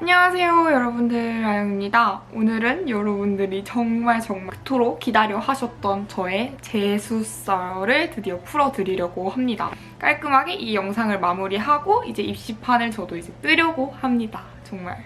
안녕하세요 여러분들, 아영입니다. 오늘은 여러분들이 정말 그토록 기다려 하셨던 저의 재수설을 드디어 풀어드리려고 합니다. 깔끔하게 이 영상을 마무리하고 이제 입시판을 저도 이제 뜨려고 합니다. 정말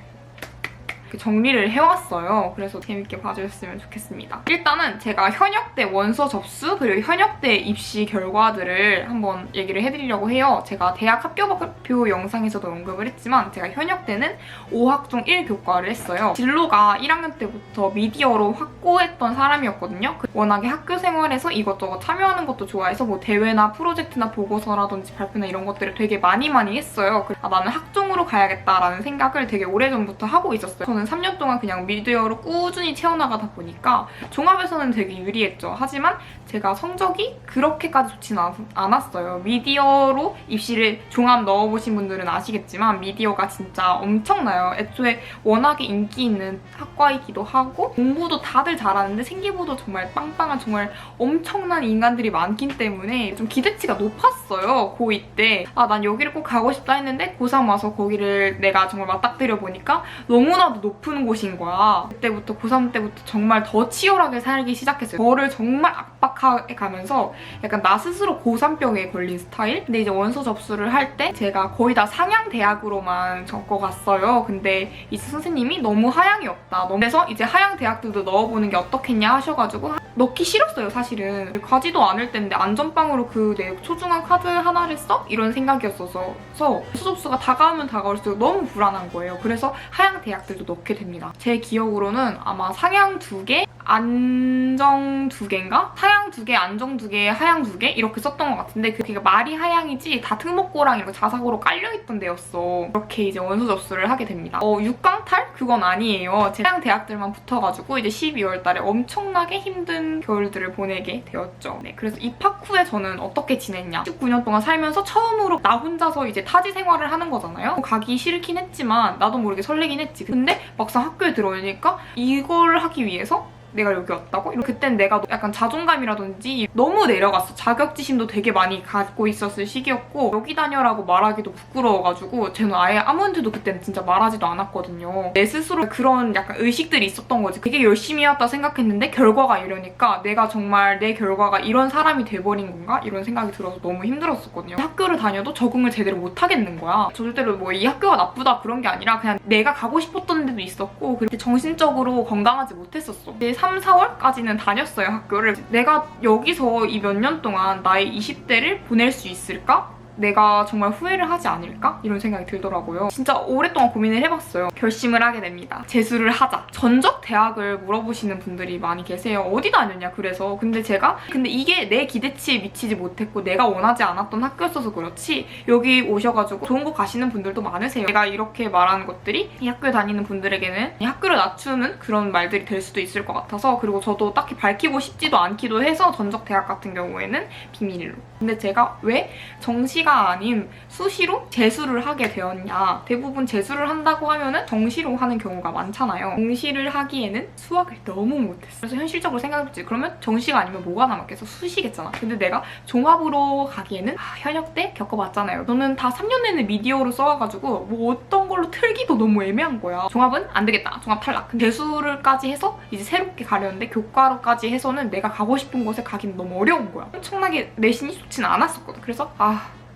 정리를 해왔어요. 그래서 재밌게 봐주셨으면 좋겠습니다. 일단은 제가 현역대 원서 접수 그리고 현역대 입시 결과들을 한번 얘기를 해드리려고 해요. 제가 대학 합격 발표 영상에서도 언급을 했지만 제가 현역대는 5학종 1교과를 했어요. 진로가 1학년 때부터 미디어로 확고했던 사람이었거든요. 워낙에 학교 생활에서 이것저것 참여하는 것도 좋아해서 뭐 대회나 프로젝트나 보고서라든지 발표나 이런 것들을 되게 많이 했어요. 나는 학종으로 가야겠다라는 생각을 되게 오래전부터 하고 있었어요. 저는 3년 동안 그냥 미디어로 꾸준히 채워나가다 보니까 종합에서는 되게 유리했죠. 하지만 제가 성적이 그렇게까지 좋지는 않았어요. 미디어로 입시를 종합 넣어보신 분들은 아시겠지만 미디어가 진짜 엄청나요. 애초에 워낙에 인기 있는 학과이기도 하고 공부도 다들 잘하는데 생기부도 정말 빵빵한 정말 엄청난 인간들이 많기 때문에 좀 기대치가 높았어요. 고2 때. 난 여기를 꼭 가고 싶다 했는데 고3 와서 거기를 내가 정말 맞닥뜨려 보니까 너무나도 높은 곳인 거야. 그때부터 고3 때부터 정말 더 치열하게 살기 시작했어요. 저를 정말 압박해 가면서 약간 나 스스로 고3병에 걸린 스타일? 근데 이제 원서 접수를 할 때 제가 거의 다 상향 대학으로만 적어갔어요. 근데 이제 선생님이 너무 하향이 없다. 그래서 이제 하향 대학들도 넣어보는 게 어떻겠냐 하셔가지고 넣기 싫었어요, 사실은. 가지도 않을 텐데 안전빵으로 그 내 소중한 카드 하나를 써? 이런 생각이었어서 원서 접수가 다가오면 다가올수록 너무 불안한 거예요. 그래서 하향 대학들도 넣게 됩니다. 제 기억으로는 아마 상향 2개, 안정 2개인가? 상향 2개, 안정 2개, 하향 2개? 이렇게 썼던 것 같은데 그게 말이 하향이지 다 특목고랑 이렇게 자사고로 깔려있던 데였어. 이렇게 이제 원서 접수를 하게 됩니다. 6강탈? 그건 아니에요. 제 하향 대학들만 붙어가지고 이제 12월 달에 엄청나게 힘든 겨울들을 보내게 되었죠. 네, 그래서 입학 후에 저는 어떻게 지냈냐? 19년 동안 살면서 처음으로 나 혼자서 이제 타지 생활을 하는 거잖아요. 가기 싫긴 했지만 나도 모르게 설레긴 했지. 근데 막상 학교에 들어오니까 이걸 하기 위해서 내가 여기 왔다고? 그땐 내가 약간 자존감이라든지 너무 내려갔어. 자격지심도 되게 많이 갖고 있었을 시기였고 여기 다녀라고 말하기도 부끄러워가지고 저는 아예 아무한테도 그때는 진짜 말하지도 않았거든요. 내 스스로 그런 약간 의식들이 있었던 거지. 되게 열심히 해왔다 생각했는데 결과가 이러니까 내가 정말 내 결과가 이런 사람이 돼버린 건가? 이런 생각이 들어서 너무 힘들었었거든요. 학교를 다녀도 적응을 제대로 못하겠는 거야. 절대로 뭐 이 학교가 나쁘다 그런 게 아니라 그냥 내가 가고 싶었던 데도 있었고 그렇게 정신적으로 건강하지 못했었어. 3, 4월까지는 다녔어요, 학교를. 내가 여기서 이 몇 년 동안 나의 20대를 보낼 수 있을까? 내가 정말 후회를 하지 않을까? 이런 생각이 들더라고요. 진짜 오랫동안 고민을 해봤어요. 결심을 하게 됩니다. 재수를 하자. 전적 대학을 물어보시는 분들이 많이 계세요. 어디 다녔냐 그래서. 근데 이게 내 기대치에 미치지 못했고 내가 원하지 않았던 학교였어서 그렇지 여기 오셔가지고 좋은 곳 가시는 분들도 많으세요. 제가 이렇게 말하는 것들이 이 학교에 다니는 분들에게는 이 학교를 낮추는 그런 말들이 될 수도 있을 것 같아서 그리고 저도 딱히 밝히고 싶지도 않기도 해서 전적 대학 같은 경우에는 비밀로. 근데 제가 왜 정시가 아닌 수시로 재수를 하게 되었냐. 대부분 재수를 한다고 하면은 정시로 하는 경우가 많잖아요. 정시를 하기에는 수학을 너무 못했어. 그래서 현실적으로 생각해보지. 그러면 정시가 아니면 뭐가 남았겠어? 수시겠잖아. 근데 내가 종합으로 가기에는 현역 때 겪어봤잖아요. 저는 다 3년 내내 미디어로 써와가지고 뭐 어떤 걸로 틀기도 너무 애매한 거야. 종합은 안 되겠다. 종합 탈락. 근데 재수를까지 해서 이제 새롭게 가려는데 교과로까지 해서는 내가 가고 싶은 곳에 가기는 너무 어려운 거야. 엄청나게 내신이 좋지는 않았었거든. 그래서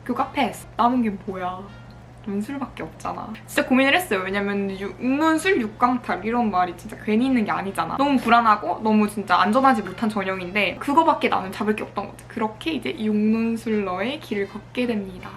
교과 패스. 남은 게 뭐야? 논술밖에 없잖아. 진짜 고민을 했어요. 왜냐면 6논술 6강탈 이런 말이 진짜 괜히 있는 게 아니잖아. 너무 불안하고 너무 진짜 안전하지 못한 전형인데 그거밖에 나는 잡을 게 없던 거지. 그렇게 이제 6논술러의 길을 걷게 됩니다.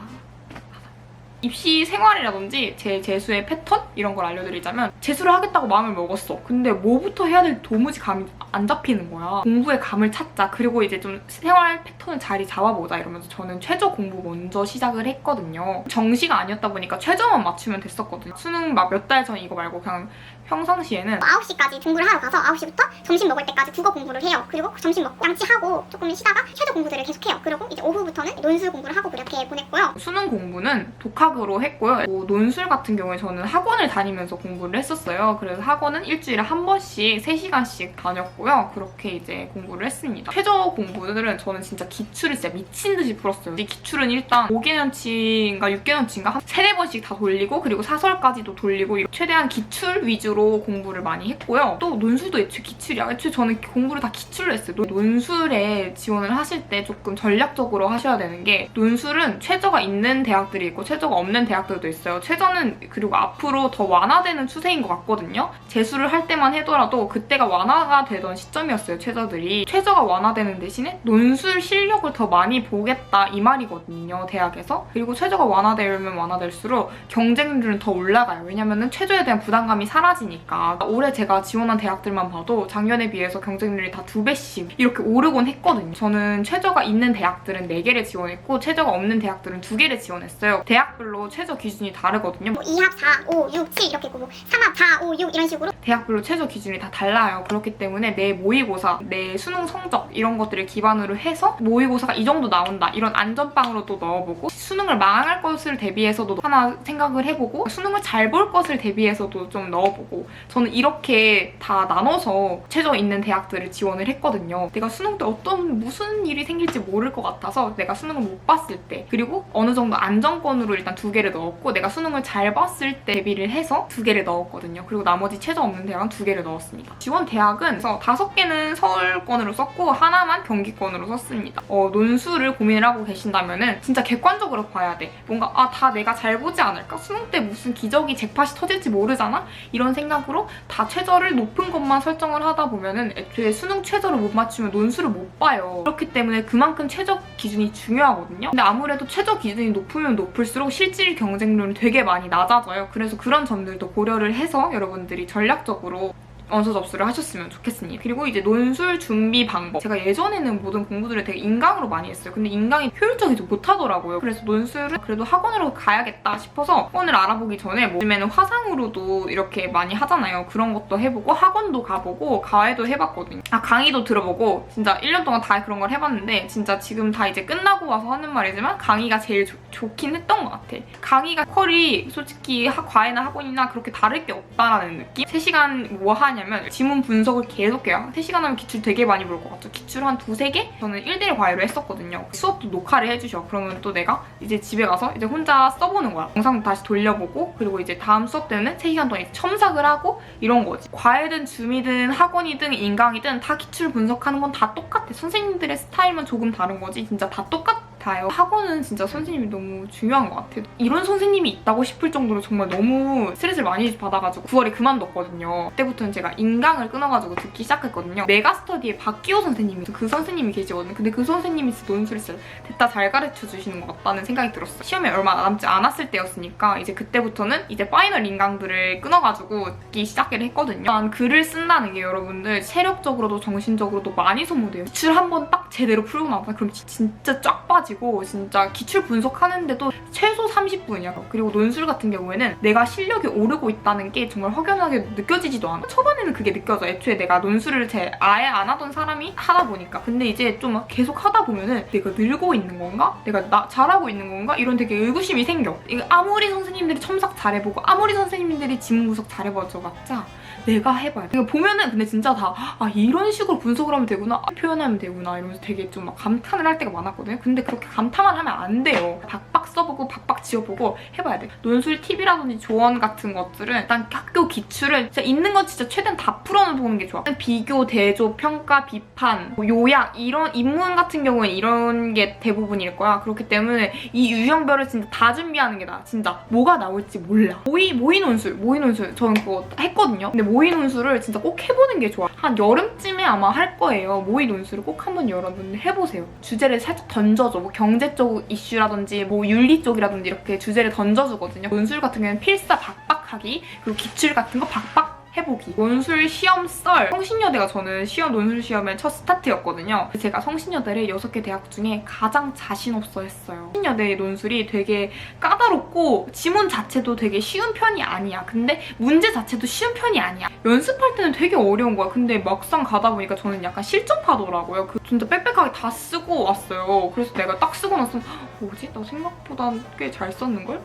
입시 생활이라든지 제 재수의 패턴? 이런 걸 알려드리자면 재수를 하겠다고 마음을 먹었어. 근데 뭐부터 해야 될지 도무지 감이 안 잡히는 거야. 공부의 감을 찾자. 그리고 이제 좀 생활 패턴을 자리 잡아보자 이러면서 저는 최저 공부 먼저 시작을 했거든요. 정시가 아니었다 보니까 최저만 맞추면 됐었거든요. 수능 막 몇 달 전 이거 말고 그냥 평상시에는 9시까지 공부를 하러 가서 9시부터 점심 먹을 때까지 국어 공부를 해요. 그리고 점심 먹고 양치하고 조금 쉬다가 최저 공부들을 계속해요. 그리고 이제 오후부터는 논술 공부를 하고 그렇게 보냈고요. 수능 공부는 독학 독학으로 했고요. 논술 같은 경우에 저는 학원을 다니면서 공부를 했었어요. 그래서 학원은 일주일에 한 번씩 3시간씩 다녔고요. 그렇게 이제 공부를 했습니다. 최저 공부들은 저는 진짜 기출을 진짜 미친 듯이 풀었어요. 이 기출은 일단 5개년치인가 6개년치인가 한 3-4번씩 다 돌리고 그리고 사설까지도 돌리고 최대한 기출 위주로 공부를 많이 했고요. 또 논술도 애초에 기출이야. 애초에 저는 공부를 다 기출을 했어요. 논술에 지원을 하실 때 조금 전략적으로 하셔야 되는 게 논술은 최저가 있는 대학들이 있고 최저가 없는 대학들도 있어요. 최저는 그리고 앞으로 더 완화되는 추세인 것 같거든요. 재수를 할 때만 하더라도 그때가 완화가 되던 시점이었어요. 최저들이. 최저가 완화되는 대신에 논술 실력을 더 많이 보겠다 이 말이거든요. 대학에서. 그리고 최저가 완화되면 완화될수록 경쟁률은 더 올라가요. 왜냐면은 최저에 대한 부담감이 사라지니까. 올해 제가 지원한 대학들만 봐도 작년에 비해서 경쟁률이 다 2배씩 이렇게 오르곤 했거든요. 저는 최저가 있는 대학들은 4개를 지원했고 최저가 없는 대학들은 2개를 지원했어요. 대학별로 최저 기준이 다르거든요. 2합 4, 5, 6, 7 이렇게 있고 3합 4, 5, 6 이런 식으로 대학별로 최저 기준이 다 달라요. 그렇기 때문에 내 모의고사, 내 수능 성적 이런 것들을 기반으로 해서 모의고사가 이 정도 나온다 이런 안전빵으로 또 넣어보고 수능을 망할 것을 대비해서도 하나 생각을 해보고 수능을 잘 볼 것을 대비해서도 좀 넣어보고 저는 이렇게 다 나눠서 최저 있는 대학들을 지원을 했거든요. 내가 수능 때 무슨 일이 생길지 모를 것 같아서 내가 수능을 못 봤을 때 그리고 어느 정도 안정권으로 일단 2개를 넣었고 내가 수능을 잘 봤을 때 대비를 해서 2개를 넣었거든요. 그리고 나머지 최저 없는 대학은 2개를 넣었습니다. 지원 대학은 5개는 서울권으로 썼고 하나만 경기권으로 썼습니다. 논술을 고민을 하고 계신다면은 진짜 객관적으로 봐야 돼. 뭔가 다 내가 잘 보지 않을까? 수능 때 무슨 기적이 잭팟이 터질지 모르잖아? 이런 생각으로 다 최저를 높은 것만 설정을 하다 보면은 애초에 수능 최저를 못 맞추면 논술을 못 봐요. 그렇기 때문에 그만큼 최저 기준이 중요하거든요. 근데 아무래도 최저 기준이 높으면 높을수록 실질 경쟁률은 되게 많이 낮아져요. 그래서 그런 점들도 고려를 해서 여러분들이 전략적으로 원서 접수를 하셨으면 좋겠습니다. 그리고 이제 논술 준비 방법. 제가 예전에는 모든 공부들을 되게 인강으로 많이 했어요. 근데 인강이 효율적이지 못하더라고요. 그래서 논술은 그래도 학원으로 가야겠다 싶어서 학원을 알아보기 전에 요즘에는 화상으로도 이렇게 많이 하잖아요. 그런 것도 해보고 학원도 가보고 과외도 해봤거든요. 강의도 들어보고 진짜 1년 동안 다 그런 걸 해봤는데 진짜 지금 다 이제 끝나고 와서 하는 말이지만 강의가 제일 좋긴 했던 것 같아. 강의가 퀄이 솔직히 과외나 학원이나 그렇게 다를 게 없다라는 느낌? 3시간 뭐 하냐면 지문 분석을 계속해요. 3시간 하면 기출 되게 많이 볼 것 같죠? 기출 한 2-3개? 저는 1대1 과외로 했었거든요. 수업도 녹화를 해주셔. 그러면 또 내가 이제 집에 가서 이제 혼자 써보는 거야. 영상 다시 돌려보고 그리고 이제 다음 수업 때는 3시간 동안 첨삭을 하고 이런 거지. 과외든 줌이든 학원이든 인강이든 다 기출 분석하는 건 다 똑같아. 선생님들의 스타일만 조금 다른 거지 진짜 다 똑같아요. 학원은 진짜 선생님이 너무 중요한 것 같아요. 이런 선생님이 있다고 싶을 정도로 정말 너무 스트레스를 많이 받아가지고 9월에 그만뒀거든요. 그때부터는 제가 인강을 끊어가지고 듣기 시작했거든요. 메가스터디에 박기호 선생님이 그 선생님이 계시거든요. 근데 그 선생님이 진짜 논술을 진짜 됐다 잘 가르쳐주시는 것 같다는 생각이 들었어요. 시험에 얼마 남지 않았을 때였으니까 이제 그때부터는 이제 파이널 인강들을 끊어가지고 듣기 시작을 했거든요. 난 글을 쓴다는 게 여러분들 체력적으로도 정신적으로도 많이 소모돼요. 기출 한번 딱 제대로 풀고 나서 그럼 진짜 쫙 빠지고 진짜 기출 분석하는데도 최소 30분이야. 그리고 논술 같은 경우에는 내가 실력이 오르고 있다는 게 정말 확연하게 느껴지지도 않아. 초반에는 그게 느껴져. 애초에 내가 논술을 아예 안 하던 사람이 하다 보니까. 근데 이제 좀 계속 하다 보면은 내가 늘고 있는 건가? 내가 잘하고 있는 건가? 이런 되게 의구심이 생겨. 이거 아무리 선생님들이 첨삭 잘해보고 아무리 선생님들이 지문 분석 잘해봐줘봤자 내가 해봐야 돼. 이거 보면은 근데 진짜 다 이런 식으로 분석을 하면 되구나, 표현하면 되구나 이러면서 되게 좀 막 감탄을 할 때가 많았거든요. 근데 그렇게 감탄만 하면 안 돼요. 박박 써보고 박박 지어보고 해봐야 돼. 논술 팁이라든지 조언 같은 것들은 일단 학교 기출을 진짜 있는 건 진짜 최대한 다 풀어보는 게 좋아. 비교, 대조, 평가, 비판, 요약 이런 인문 같은 경우는 이런 게 대부분일 거야. 그렇기 때문에 이 유형별을 진짜 다 준비하는 게 나아. 진짜 뭐가 나올지 몰라. 모의 논술 저는 그거 했거든요. 근데 모의 논술을 진짜 꼭 해보는 게 좋아. 한 여름쯤에 아마 할 거예요. 모의 논술을 꼭 한번 여러분 해보세요. 주제를 살짝 던져줘. 뭐 경제 쪽 이슈라든지 뭐 윤리 쪽이라든지 이렇게 주제를 던져주거든요. 논술 같은 경우는 필사 박박하기 그리고 기출 같은 거 박박 해보기. 논술 시험 썰. 성신여대가 저는 논술 시험의 첫 스타트였거든요. 제가 성신여대를 6개 대학 중에 가장 자신 없어 했어요. 성신여대의 논술이 되게 까다롭고 지문 자체도 되게 쉬운 편이 아니야. 근데 문제 자체도 쉬운 편이 아니야. 연습할 때는 되게 어려운 거야. 근데 막상 가다 보니까 저는 약간 실전파더라고요. 진짜 빽빽하게 다 쓰고 왔어요. 그래서 내가 딱 쓰고 나서 뭐지? 나 생각보다 꽤 잘 썼는걸?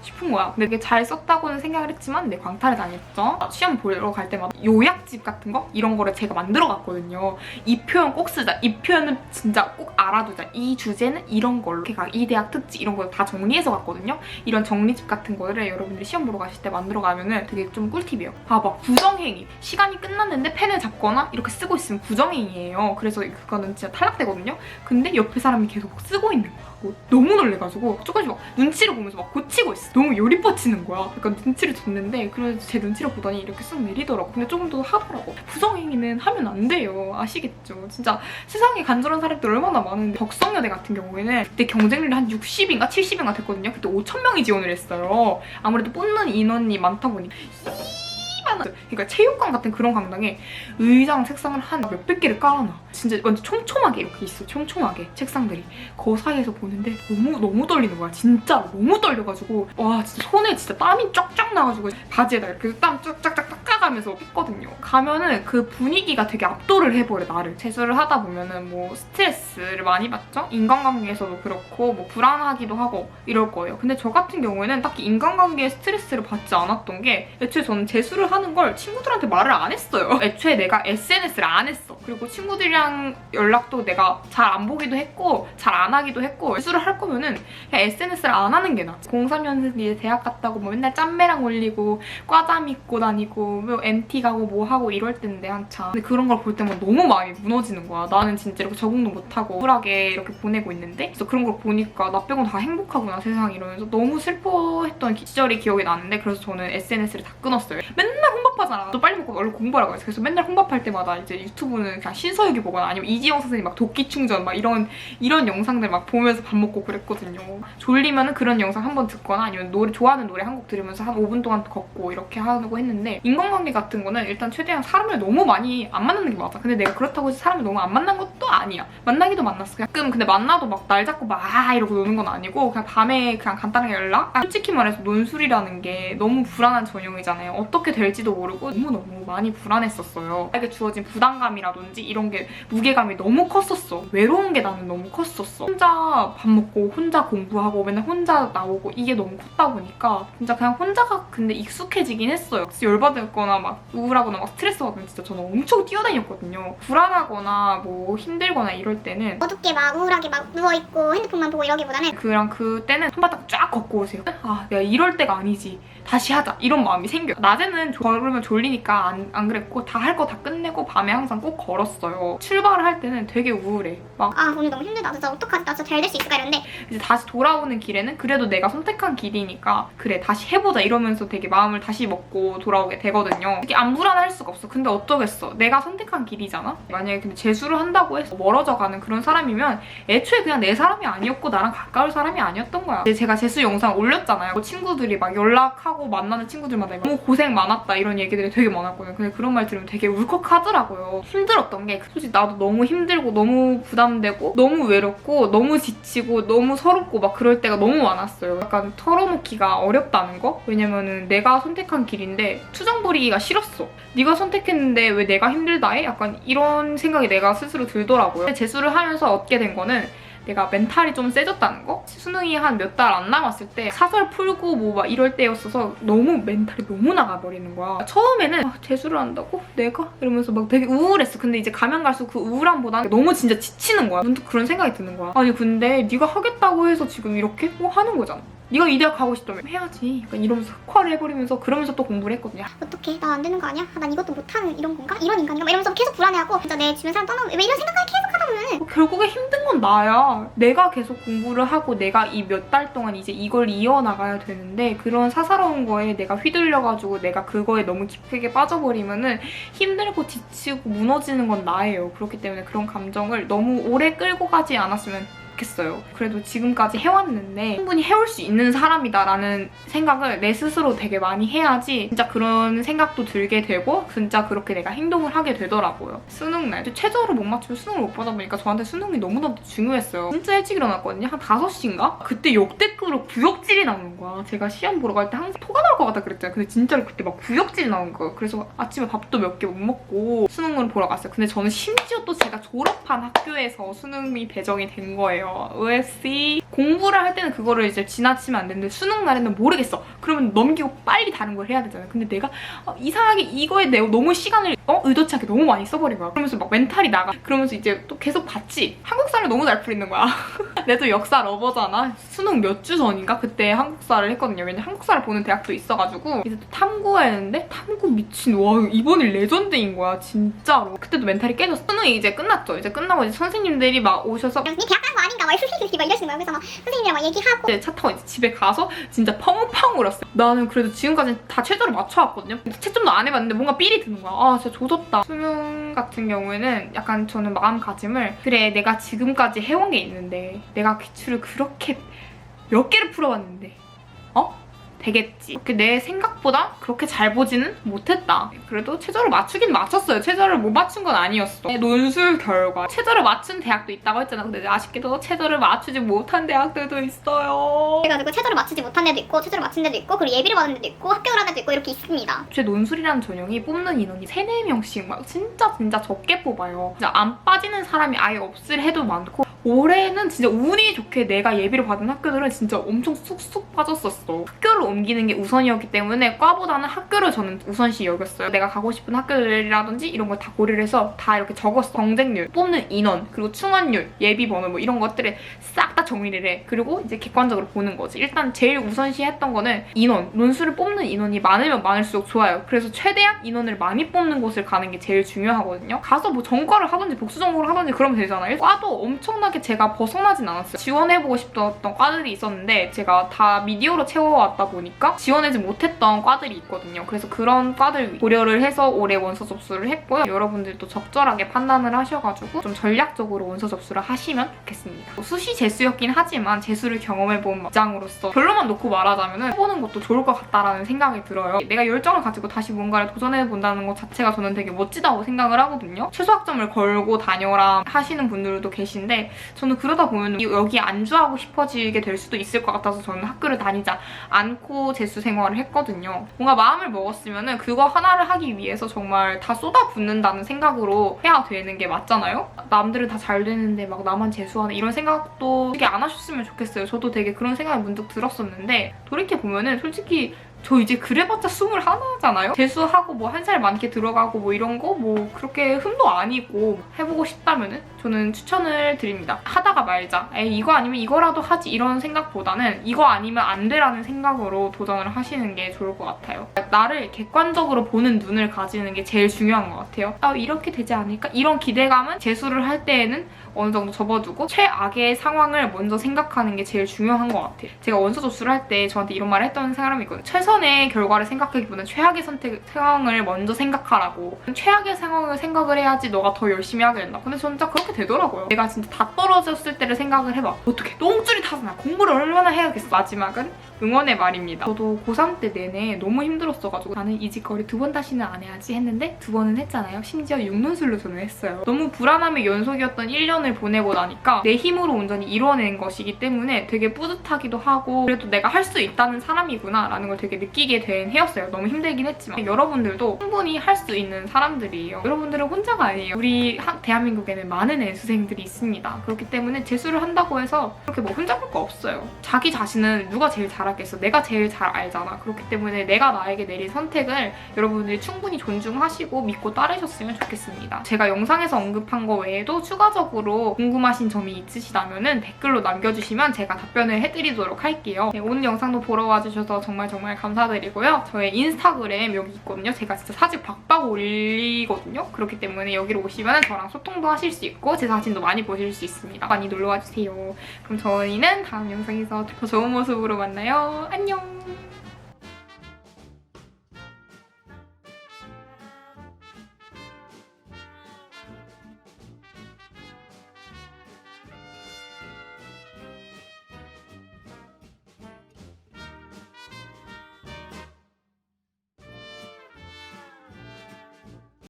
싶은 거야. 근데 되게 잘 썼다고는 생각을 했지만 내 광탈을 당했죠. 시험 보러 갈 때마다 요약집 같은 거 이런 거를 제가 만들어 갔거든요. 이 표현 꼭 쓰자. 이 표현은 진짜 꼭 알아두자. 이 주제는 이런 걸로. 이 대학 특징 이런 거 다 정리해서 갔거든요. 이런 정리집 같은 거를 여러분들이 시험 보러 가실 때 만들어 가면은 되게 좀 꿀팁이에요. 막 부정행위. 시간이 끝났는데 펜을 잡거나 이렇게 쓰고 있으면 부정행위예요. 그래서 그거는 진짜 탈락되거든요. 근데 옆에 사람이 계속 쓰고 있는 거야. 너무 놀래가지고 조금씩 막 눈치를 보면서 막 고치고 있어. 너무 열이 뻗치는 거야. 약간 눈치를 줬는데 그래도 제 눈치를 보더니 이렇게 쓱 내리더라고. 근데 조금 더 하더라고. 부정행위는 하면 안 돼요. 아시겠죠? 진짜 세상에 간절한 사람들 얼마나 많은데 덕성여대 같은 경우에는 그때 경쟁률이 한 60인가 70인가 됐거든요. 그때 5,000명이 지원을 했어요. 아무래도 뽑는 인원이 많다 보니 그러니까 체육관 같은 그런 강당에 의자랑 책상을 한 몇백 개를 깔아놔. 진짜 완전 촘촘하게 이렇게 있어. 촘촘하게 책상들이. 그 사이에서 보는데 너무 떨리는 거야. 진짜 너무 떨려가지고 와 진짜 손에 진짜 땀이 쫙쫙 나가지고 바지에다 이렇게 땀 쫙쫙쫙 닦아가면서 했거든요. 가면은 그 분위기가 되게 압도를 해버려 나를. 재수를 하다 보면은 뭐 스트레스를 많이 받죠? 인간관계에서도 그렇고 뭐 불안하기도 하고 이럴 거예요. 근데 저 같은 경우에는 딱히 인간관계에 스트레스를 받지 않았던 게 애초에 저는 재수를 하는 걸 친구들한테 말을 안 했어요. 애초에 내가 SNS를 안 했어. 그리고 친구들이랑 연락도 내가 잘 안 보기도 했고 잘 안 하기도 했고 재수를 할 거면은 그냥 SNS를 안 하는 게 낫지. 03년생이 대학 갔다고 뭐 맨날 짬매랑 올리고 과잠 입고 다니고 뭐 MT 가고 뭐 하고 이럴 때인데 한참. 근데 그런 걸 볼 때마다 너무 마음이 무너지는 거야. 나는 진짜 이렇게 적응도 못하고 우울하게 이렇게 보내고 있는데 그래서 그런 걸 보니까 나 빼고는 다 행복하구나 세상 이러면서 너무 슬퍼했던 시절이 기억이 나는데 그래서 저는 SNS를 다 끊었어요. 맨날 혼밥하잖아. 또 빨리 먹고 얼른 공부하라고 해서 그래서 맨날 혼밥할 때마다 이제 유튜브는 그냥 신서유기 보거나 아니면 이지영 선생님 막 도끼 충전 막 이런 영상들 막 보면서 밥 먹고 그랬거든요. 졸리면은 그런 영상 한번 듣거나 아니면 좋아하는 노래 한 곡 들으면서 한 5분 동안 걷고 이렇게 하고 했는데 인간관계 같은 거는 일단 최대한 사람을 너무 많이 안 만나는 게 맞아. 근데 내가 그렇다고 해서 사람을 너무 안 만난 것도 아니야. 만나기도 만났어. 가끔 근데 만나도 막 날 잡고 막 이러고 노는 건 아니고 그냥 밤에 그냥 간단하게 연락? 솔직히 말해서 논술이라는 게 너무 불안한 전형이잖아요. 어떻게 될지도 모르고 너무너무 많이 불안했었어요. 나에게 주어진 부담감이라든지 이런 게 무게감이 너무 컸었어. 외로운 게 나는 너무 컸었어. 혼자 밥 먹고 혼자 공부하고 맨날 혼자 나오고 이게 너무 컸다 보니까 진짜 그냥 혼자가 근데 익숙해지긴 했어요. 열받거나 막 우울하거나 막 스트레스 받으면 진짜 저는 엄청 뛰어다녔거든요. 불안하거나 뭐 힘들거나 이럴 때는 어둡게 막 우울하게 막 누워있고 핸드폰만 보고 이러기보다는 그때는 한바탕 쫙 걷고 오세요. 내가 이럴 때가 아니지. 다시 하자. 이런 마음이 생겨요. 낮에는 걸으면 졸리니까 안 그랬고 다 할 거 다 끝내고 밤에 항상 꼭 걸었어요. 출발을 할 때는 되게 우울해. 막 오늘 너무 힘들다. 진짜 어떡하지? 나 진짜 잘 될 수 있을까? 이랬는데 이제 다시 돌아오는 길에는 그래도 내가 선택한 길이니까 그래 다시 해보자 이러면서 되게 마음을 다시 먹고 돌아오게 되거든요. 되게 안 불안할 수가 없어. 근데 어쩌겠어. 내가 선택한 길이잖아? 만약에 근데 재수를 한다고 해서 멀어져 가는 그런 사람이면 애초에 그냥 내 사람이 아니었고 나랑 가까울 사람이 아니었던 거야. 이제 제가 재수 영상 올렸잖아요. 친구들이 막 연락하고 만나는 친구들마다 너무 고생 많았다 이런 얘기들이 되게 많았거든요. 근데 그런 말 들으면 되게 울컥하더라고요. 힘들었던 게 솔직히 나도 너무 힘들고 너무 부담되고 너무 외롭고 너무 지치고 너무 서럽고 막 그럴 때가 너무 많았어요. 약간 털어놓기가 어렵다는 거? 왜냐면은 내가 선택한 길인데 투정 부리기가 싫었어. 네가 선택했는데 왜 내가 힘들다 해? 약간 이런 생각이 내가 스스로 들더라고요. 재수를 하면서 얻게 된 거는 내가 멘탈이 좀 세졌다는 거? 수능이 한 몇 달 안 남았을 때 사설 풀고 뭐 막 이럴 때였어서 너무 멘탈이 너무 나가버리는 거야. 처음에는 재수를 한다고? 내가? 이러면서 막 되게 우울했어. 근데 이제 가면 갈수록 그 우울함보다는 너무 진짜 지치는 거야. 문득 그런 생각이 드는 거야. 아니 근데 네가 하겠다고 해서 지금 이렇게 하는 거잖아. 네가 이 대학 가고 싶다면 해야지. 약간 이러면서 흑화를 해버리면서 그러면서 또 공부를 했거든요. 어떡해? 나 안 되는 거 아니야? 난 이것도 못하는 이런 건가? 이런 인간인가? 막 이러면서 계속 불안해하고 진짜 내 주변 사람 떠나면 왜 이런 생각을 계속 하다 보면은 결국에 힘든 건 나야. 내가 계속 공부를 하고 내가 이 몇 달 동안 이제 이걸 이어나가야 되는데 그런 사사로운 거에 내가 휘둘려가지고 내가 그거에 너무 깊게 빠져버리면은 힘들고 지치고 무너지는 건 나예요. 그렇기 때문에 그런 감정을 너무 오래 끌고 가지 않았으면 좋겠어요. 그래도 지금까지 해왔는데 충분히 해올 수 있는 사람이다라는 생각을 내 스스로 되게 많이 해야지 진짜 그런 생각도 들게 되고 진짜 그렇게 내가 행동을 하게 되더라고요. 수능날 최저를 못 맞추면 수능을 못 받아 보니까 저한테 수능이 너무너무 중요했어요. 진짜 일찍 일어났거든요. 한 5시인가? 그때 역대급으로 구역질이 나오는 거야. 제가 시험 보러 갈 때 항상 토가 나올 것 같다 그랬잖아요. 근데 진짜로 그때 막 구역질이 나온 거예요. 그래서 아침에 밥도 몇 개 못 먹고 수능을 보러 갔어요. 근데 저는 심지어 또 제가 졸업한 학교에서 수능이 배정이 된 거예요. OSC 공부를 할 때는 그거를 이제 지나치면 안 되는데 수능 날에는 모르겠어. 그러면 넘기고 빨리 다른 걸 해야 되잖아요. 근데 내가 이상하게 이거에 내가 너무 시간을 의도치 않게 너무 많이 써버린 거야. 그러면서 막 멘탈이 나가. 그러면서 이제 또 계속 봤지. 한국사를 너무 잘 풀리는 거야. 내도 역사 러버잖아. 수능 몇 주 전인가? 그때 한국사를 했거든요. 왜냐면 한국사를 보는 대학도 있어가지고 이제 또 탐구해야 했는데 탐구 미친 와 이번이 레전드인 거야 진짜로. 그때도 멘탈이 깨졌어. 수능이 이제 끝났죠. 이제 끝나고 이제 선생님들이 막 오셔서 니 대학 간 거 아닌가 막 이러시는 거예요. 그래서 막 선생님이랑 막 얘기하고 이제 차 타고 이제 집에 가서 진짜 펑펑 울었어요. 나는 그래도 지금까지 다 최저를 맞춰왔거든요. 근데 채점도 안 해봤는데 뭔가 삘이 드는 거야. 아 진짜 조졌다. 수능 같은 경우에는 약간 저는 마음가짐을 그래 내가 지금까지 해온 게 있는데 내가 기출을 그렇게 몇 개를 풀어왔는데 되겠지. 그렇게 내 생각보다 그렇게 잘 보지는 못했다. 그래도 최저를 맞추긴 맞췄어요. 최저를 못 맞춘 건 아니었어. 논술 결과 최저를 맞춘 대학도 있다고 했잖아. 근데 아쉽게도 최저를 맞추지 못한 대학들도 있어요. 그래가지고 최저를 맞추지 못한 데도 있고 최저를 맞춘 데도 있고 그리고 예비를 받은 데도 있고 합격을 한 데도 있고 이렇게 있습니다. 제 논술이라는 전형이 뽑는 인원이 3-4명씩 막 진짜 적게 뽑아요. 진짜 안 빠지는 사람이 아예 없을 해도 많고 올해는 진짜 운이 좋게 내가 예비를 받은 학교들은 진짜 엄청 쑥쑥 빠졌었어. 학교를 옮기는 게 우선이었기 때문에 과보다는 학교를 저는 우선시 여겼어요. 내가 가고 싶은 학교들이라든지 이런 걸 다 고려를 해서 다 이렇게 적었어. 경쟁률, 뽑는 인원, 그리고 충원율, 예비 번호 뭐 이런 것들을 싹 다 정리를 해. 그리고 이제 객관적으로 보는 거지. 일단 제일 우선시 했던 거는 인원. 논술을 뽑는 인원이 많으면 많을수록 좋아요. 그래서 최대한 인원을 많이 뽑는 곳을 가는 게 제일 중요하거든요. 가서 뭐 전과를 하든지 복수 전공을 하든지 그러면 되잖아요. 과도 엄청나게 제가 벗어나진 않았어요. 지원해보고 싶었던 과들이 있었는데 제가 다 미디어로 채워왔다 보니까 지원하지 못했던 과들이 있거든요. 그래서 그런 과들 고려를 해서 올해 원서 접수를 했고요. 여러분들도 적절하게 판단을 하셔가지고 좀 전략적으로 원서 접수를 하시면 좋겠습니다. 수시 재수였긴 하지만 재수를 경험해본 입장으로서 결론만 놓고 말하자면 해보는 것도 좋을 것 같다라는 생각이 들어요. 내가 열정을 가지고 다시 뭔가를 도전해본다는 것 자체가 저는 되게 멋지다고 생각을 하거든요. 최소 학점을 걸고 다녀라 하시는 분들도 계신데 저는 그러다 보면 여기 안주하고 싶어지게 될 수도 있을 것 같아서 저는 학교를 다니지 않고 재수 생활을 했거든요. 뭔가 마음을 먹었으면 그거 하나를 하기 위해서 정말 다 쏟아붓는다는 생각으로 해야 되는 게 맞잖아요? 남들은 다 잘 되는데 막 나만 재수하네 이런 생각도 되게 안 하셨으면 좋겠어요. 저도 되게 그런 생각이 문득 들었었는데 돌이켜보면은 솔직히 저 이제 그래봤자 21잖아요? 재수하고 뭐 한 살 많게 들어가고 뭐 이런 거 뭐 그렇게 흠도 아니고 해보고 싶다면은 저는 추천을 드립니다. 하다가 말자. 에이 이거 아니면 이거라도 하지 이런 생각보다는 이거 아니면 안 돼라는 생각으로 도전을 하시는 게 좋을 것 같아요. 나를 객관적으로 보는 눈을 가지는 게 제일 중요한 것 같아요. 이렇게 되지 않을까? 이런 기대감은 재수를 할 때에는 어느 정도 접어두고 최악의 상황을 먼저 생각하는 게 제일 중요한 것 같아요. 제가 원서 접수를 할 때 저한테 이런 말을 했던 사람이 있거든요. 최선의 결과를 생각하기보다는 최악의 상황을 먼저 생각하라고. 최악의 상황을 생각을 해야지 너가 더 열심히 하게 된다. 근데 진짜 그렇게 되더라고요. 내가 진짜 다 떨어졌을 때를 생각을 해봐. 어떻게 똥줄이 타서 공부를 얼마나 해야겠어. 마지막은 응원의 말입니다. 저도 고3 때 내내 너무 힘들었어가지고 나는 이 짓거리 2번 다시는 안 해야지 했는데 2번은 했잖아요. 심지어 6논술로 저는 했어요. 너무 불안함의 연속이었던 1년을 보내고 나니까 내 힘으로 온전히 이뤄낸 것이기 때문에 되게 뿌듯하기도 하고 그래도 내가 할 수 있다는 사람이구나 라는 걸 되게 느끼게 된 해였어요. 너무 힘들긴 했지만 여러분들도 충분히 할 수 있는 사람들이에요. 여러분들은 혼자가 아니에요. 우리 대한민국에는 많은 애수생들이 있습니다. 그렇기 때문에 재수를 한다고 해서 그렇게 뭐 혼자 볼 거 없어요. 자기 자신은 누가 제일 잘하겠어. 내가 제일 잘 알잖아. 그렇기 때문에 내가 나에게 내린 선택을 여러분들이 충분히 존중하시고 믿고 따르셨으면 좋겠습니다. 제가 영상에서 언급한 거 외에도 추가적으로 궁금하신 점이 있으시다면 댓글로 남겨주시면 제가 답변을 해드리도록 할게요. 네, 오늘 영상도 보러 와주셔서 정말 감사드리고요. 저의 인스타그램 여기 있거든요. 제가 진짜 사진 박박 올리거든요. 그렇기 때문에 여기로 오시면 저랑 소통도 하실 수 있고 제 사진도 많이 보실 수 있습니다. 많이 놀러와주세요. 그럼 저희는 다음 영상에서 더 좋은 모습으로 만나요. 안녕!